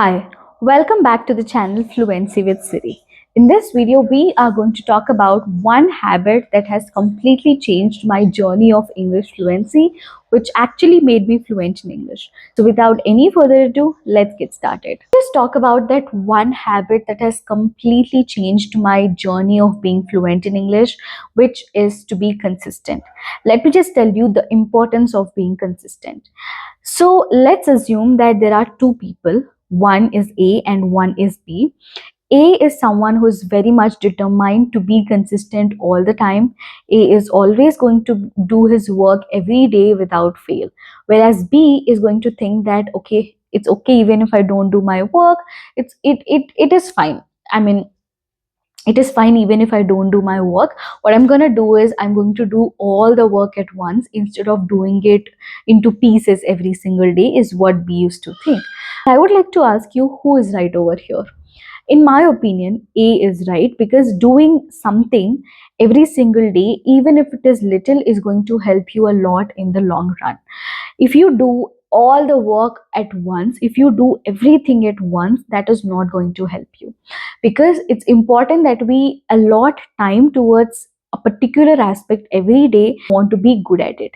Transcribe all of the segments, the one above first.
Hi, welcome back to the channel Fluency with Siri. In this video, we are going to talk about one habit that has completely changed my journey of English fluency, which actually made me fluent in English. So, without any further ado, let's get started. Let's talk about that one habit that has completely changed my journey of being fluent in English, which is to be consistent. Let me just tell you the importance of being consistent. So let's assume that there are two people, one is A and one is B. A is someone who is very much determined to be consistent all the time. A is always going to do his work every day without fail. Whereas B is going to think that okay, it's okay even if I don't do my work. It is fine. I mean, it is fine even if I don't do my work. What I'm going to do is I'm going to do all the work at once instead of doing it into pieces every single day, is what B used to think. I would like to ask you, who is right over here? In my opinion, A is right, because doing something every single day, even if it is little, is going to help you a lot in the long run. If you do all the work at once, if you do everything at once, that is not going to help you, because it's important that we allot time towards a particular aspect every day. Want to be good at it.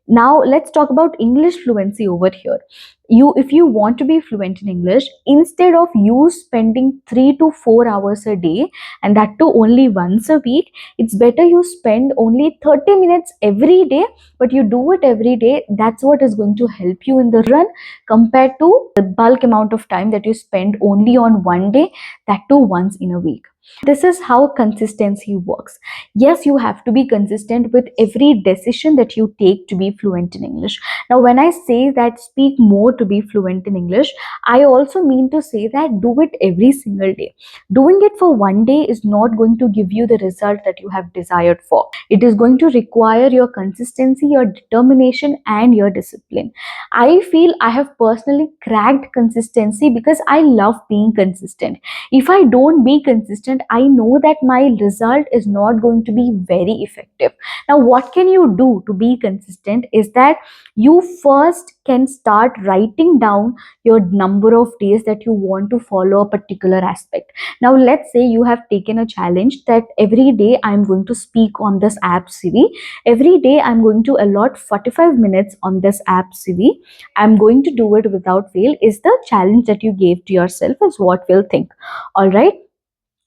Now let's talk about English fluency over here. If you want to be fluent in English, instead of you spending 3 to 4 hours a day, and that too only once a week, it's better you spend only 30 minutes every day, but you do it every day. That's what is going to help you in the run, compared to the bulk amount of time that you spend only on one day, that too once in a week. This is how consistency works. Yes, you have to be consistent with every decision that you take to be fluent in English. Now, when I say that speak more to be fluent in English, I also mean to say that do it every single day. Doing it for one day is not going to give you the result that you have desired for. It is going to require your consistency, your determination, and your discipline. I feel I have personally cracked consistency because I love being consistent. If I don't be consistent, I know that my result is not going to be very effective. Now, what can you do to be consistent is that you first can start writing down your number of days that you want to follow a particular aspect. Now, let's say you have taken a challenge that every day I'm going to speak on this app CV. Every day I'm going to allot 45 minutes on this app CV. I'm going to do it without fail, is the challenge that you gave to yourself, is what we'll think. All right.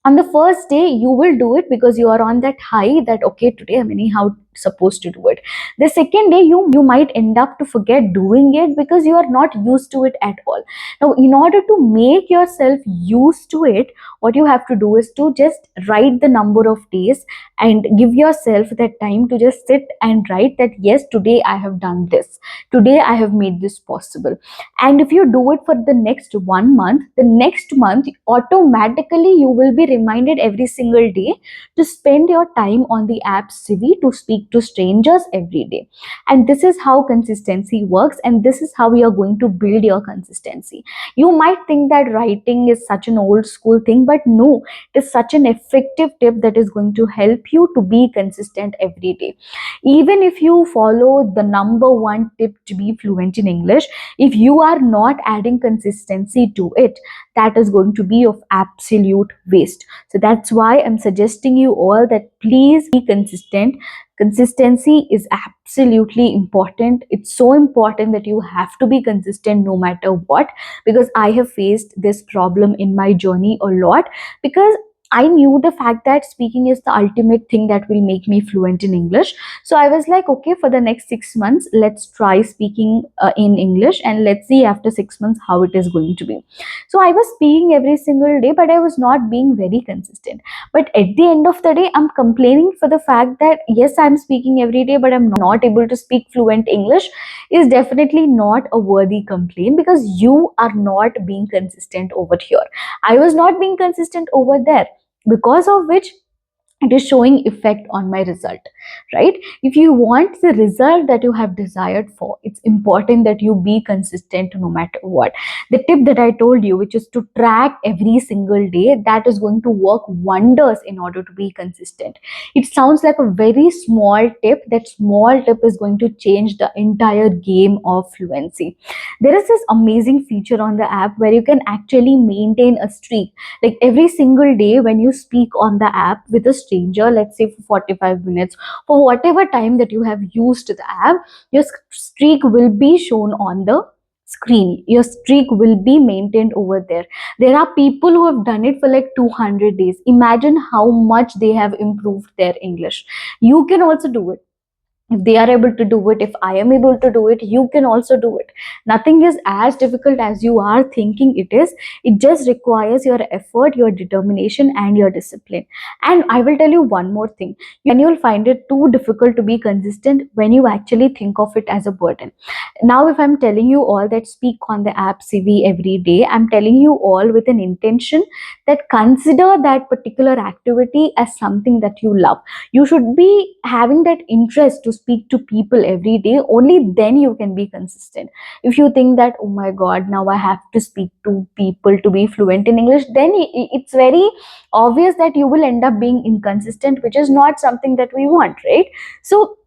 On the first day you will do it because you are on that high that okay, today I'm anyhow supposed to do it. The second day you might end up to forget doing it because you are not used to it at all. Now, in order to make yourself used to it, what you have to do is to just write the number of days and give yourself that time to just sit and write that yes, today I have done this, today I have made this possible. And if you do it for the next 1 month, the next month automatically you will be reminded every single day to spend your time on the app CV, to speak to strangers every day. And this is how consistency works, and this is how you are going to build your consistency. You might think that writing is such an old school thing, but no, it is such an effective tip that is going to help you to be consistent every day. Even if you follow the number one tip to be fluent in English, if you are not adding consistency to it, that is going to be of absolute waste. So that's why I'm suggesting you all that please be consistent. Consistency is absolutely important. It's so important that you have to be consistent no matter what, because I have faced this problem in my journey a lot, because I knew the fact that speaking is the ultimate thing that will make me fluent in English. So I was like, okay, for the next 6 months, let's try speaking in English, and let's see after 6 months how it is going to be. So I was speaking every single day, but I was not being very consistent. But at the end of the day, I'm complaining for the fact that yes, I'm speaking every day, but I'm not able to speak fluent English, is definitely not a worthy complaint, because you are not being consistent over here. I was not being consistent over there, because of which it is showing effect on my result, right? If you want the result that you have desired for, it's important that you be consistent no matter what. The tip that I told you, which is to track every single day, that is going to work wonders in order to be consistent. It sounds like a very small tip. That small tip is going to change the entire game of fluency. There is this amazing feature on the app where you can actually maintain a streak. Like every single day when you speak on the app with a stranger, let's say for 45 minutes, for whatever time that you have used the app, your streak will be shown on the screen. Your streak will be maintained over there. There are people who have done it for like 200 days. Imagine how much they have improved their English. You can also do it. If they are able to do it, if I am able to do it, you can also do it. Nothing is as difficult as you are thinking it is. It just requires your effort, your determination, and your discipline. And I will tell you one more thing. You'll find it too difficult to be consistent when you actually think of it as a burden. Now if I'm telling you all that speak on the app CV every day, I'm telling you all with an intention that consider that particular activity as something that you love. You should be having that interest to speak to people every day. Only then you can be consistent. If you think that, oh my god, now I have to speak to people to be fluent in English, then it's very obvious that you will end up being inconsistent, which is not something that we want, right? So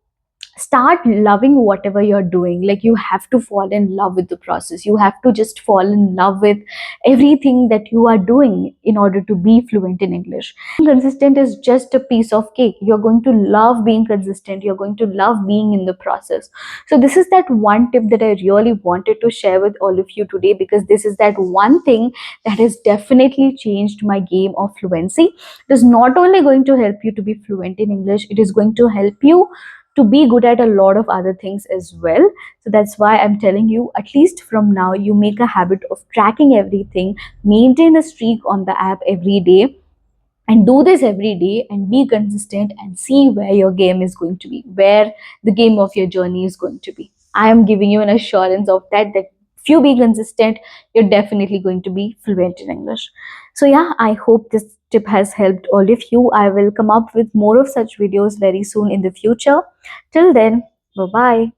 start loving whatever you're doing. Like you have to fall in love with the process. You have to just fall in love with everything that you are doing in order to be fluent in English. Consistent is just a piece of cake. You're going to love being consistent. You're going to love being in the process. So this is that one tip that I really wanted to share with all of you today, because this is that one thing that has definitely changed my game of fluency. It is not only going to help you to be fluent in English, it is going to help you to be good at a lot of other things as well. So that's why I'm telling you, at least from now, you make a habit of tracking everything, maintain a streak on the app every day, and do this every day and be consistent and see where your game is going to be, where the game of your journey is going to be. I am giving you an assurance of that if you be consistent, you're definitely going to be fluent in English. So yeah, I hope this tip has helped all of you. I will come up with more of such videos very soon in the future. Till then, bye bye.